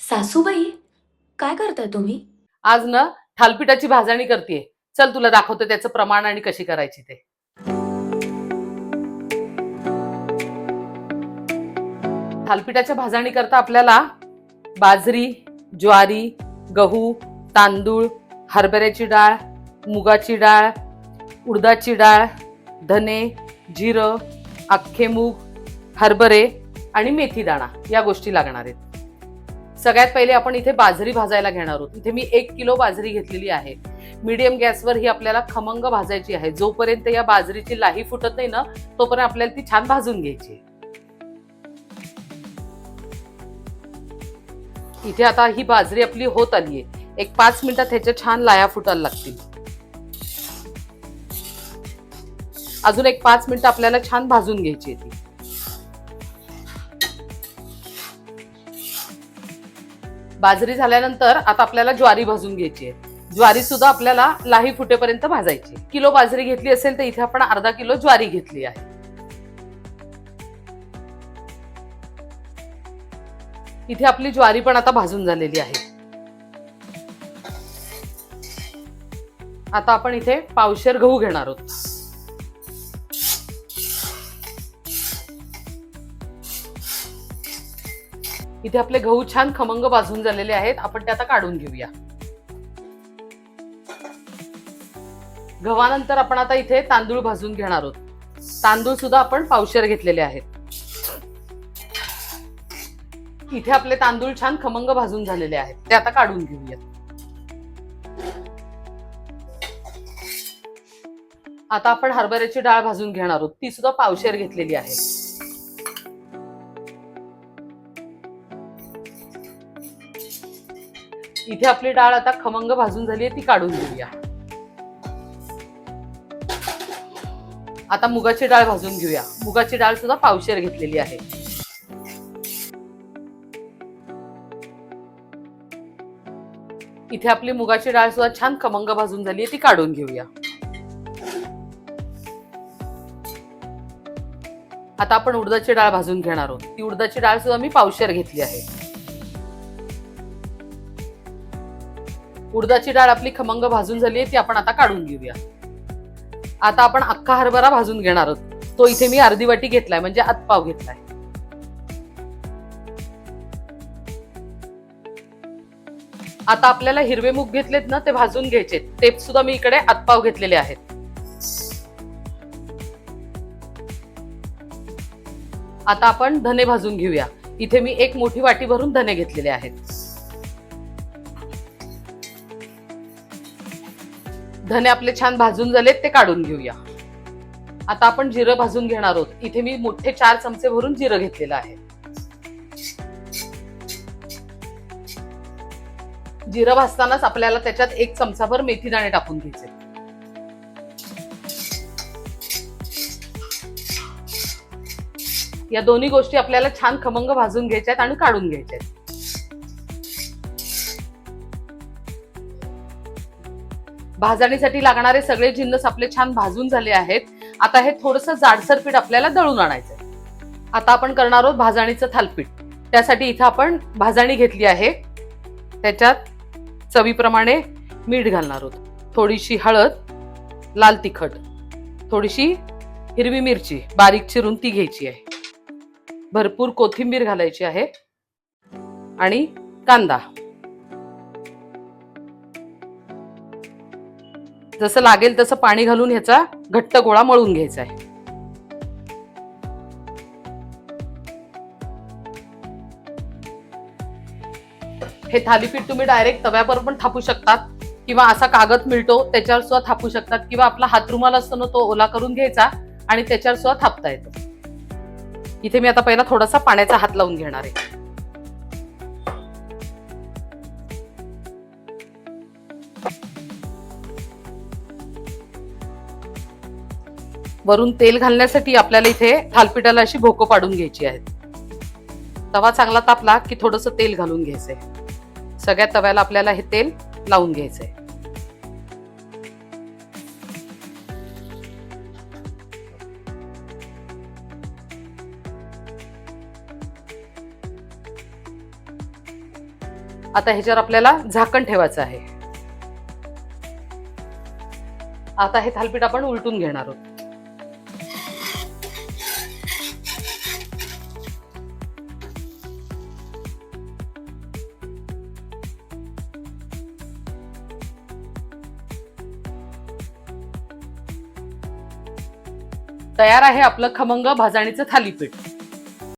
सासूबाई, काय करताय तुम्ही? आज ना थालपिठाची भाजणी करतेय. चल तुला दाखवते त्याचं प्रमाण आणि कशी करायची ते. थालपिठाच्या भाजणी करता आपल्याला बाजरी, ज्वारी, गहू, तांदूळ, हरभऱ्याची डाळ, मुगाची डाळ, उडदाची डाळ, धने, जिरं, अख्खे मूग, हरभरे आणि मेथी दाणा या गोष्टी लागणार आहेत. सगळ्यात पहिले आपण इथे बाजरी भाजायला घेणार आहोत. इथे मी 1 किलो बाजरी घेतलेली आहे. मीडियम गॅसवर ही आपल्याला खमंग भाजायची आहे. जोपर्यंत या बाजरीची लाही फुटत नाही ना, तोपर्यंत आपल्याला ती छान भाजून घ्यायची. इथे आता ही बाजरी आपली होत आली आहे. एक 5 मिनिटात ह्याच्या छान लाया फुटायला लागतील. अजून एक 5 मिनिटं आपल्याला छान भाजून घ्यायची आहे ती. बाजरी झाल्यानंतर आता आपल्याला ज्वारी भाजून घ्यायची आहे. ज्वारी सुद्धा आपल्याला लाही फुटेपर्यंत भाजायची. किलो बाजरी घेतली असेल तर इथे आपण अर्धा किलो ज्वारी घेतली आहे. इथे आपली ज्वारी पण आता भाजून झालेली आहे. आता आपण इथे पावशेर गहू घेणार आहोत. इथे आपले गहू छान खमंग भाजून झालेले आहेत. आपण ते आता काढून घेऊया. गव्हानंतर आपण आता इथे तांदूळ भाजून घेणार आहोत. तांदूळ सुद्धा आपण पावशेर घेतलेले आहेत. इथे आपले तांदूळ छान खमंग भाजून झालेले आहेत. ते आता काढून घेऊयात. आता आपण हरभऱ्याची डाळ भाजून घेणार आहोत. ती सुद्धा पावशेर घेतलेली आहे. इथे आपली डाळ आता खमंग भाजून झाली आहे. ती काढून घेऊया. आता मुगाची डाळ भाजून घेऊया. मुगाची डाळ सुद्धा पावशेर घेतलेली आहे. इथे आपली मुगाची डाळ सुद्धा छान खमंग भाजून झाली आहे. ती काढून घेऊया. आता आपण उडदाची डाळ भाजून घेणार आहोत. ती उडदाची डाळ सुद्धा मी पावशेर घेतली आहे. उडदाची डाळ आपली खमंग भाजून झाली आहे. ती आपण आता काढून घेऊया. आता आपण अख्खा हरभरा भाजून घेणार आहोत. तो इथे मी अर्धी वाटी घेतलाय, म्हणजे आतपाव घेतलाय. आता आपल्याला हिरवे मूग घेतलेत ना, ते भाजून घ्यायचे. ते सुद्धा मी इकडे आतपाव घेतलेले आहेत. आता आपण धने भाजून घेऊया. इथे मी 1 मोठी वाटी भरून धने घेतलेले आहेत. धने आपले छान भाजून झालेत. ते काढून घेऊया. आता आपण जिरं भाजून घेणार आहोत. इथे मी मोठे 4 चमचे भरून जिरं घेतलेलं आहे. जिरं भाजतानाच आपल्याला त्याच्यात 1 चमचाभर मेथी दाणे टाकून घ्यायचे. या दोन्ही गोष्टी आपल्याला छान खमंग भाजून घ्यायच्यात आणि काढून घ्यायच्यात. भाजणीसाठी लागणारे सगळे जिन्नस आपले छान भाजून झाले आहेत. आता हे थोडंसं जाडसर पीठ आपल्याला दळून आणायचंय. आता आपण करणार आहोत भाजणीचं थालपीठ. त्यासाठी इथं आपण भाजणी घेतली आहे. त्याच्यात चवीप्रमाणे मीठ घालणार आहोत. थोडीशी हळद, लाल तिखट, थोडीशी हिरवी मिरची बारीक चिरून ती घ्यायची आहे. भरपूर कोथिंबीर घालायची आहे आणि कांदा. जसं लागेल तसं पाणी घालून ह्याचा घट्ट गोळा मळून घ्यायचा आहे. हे थालीपीठ तुम्ही डायरेक्ट तव्यावर पण थापू शकतात, किंवा असा कागद मिळतो त्याच्यावर सुद्धा थापू शकतात, किंवा आपला हातरुमाल असतो ना, तो ओला करून घ्यायचा आणि त्याच्यावर सुद्धा थापता येतो. इथे मी आता पहिला थोडासा पाण्याचा हात लावून घेणार आहे. वरून तेल घालण्यासाठी आपल्याला इथे थालपिठाला अशी भोकं पाडून घ्यायची आहेत. तवा चांगला तापला की थोडंसं तेल घालून घ्यायचंय. सगळ्या तव्याला आपल्याला हे तेल लावून घ्यायचंय. आता ह्याच्यावर आपल्याला झाकण ठेवायचं आहे. आता हे थालीपीठ आपण उलटून घेणार आहोत. तयार आहे आपलं खमंग भाजणीचं थालीपीठ.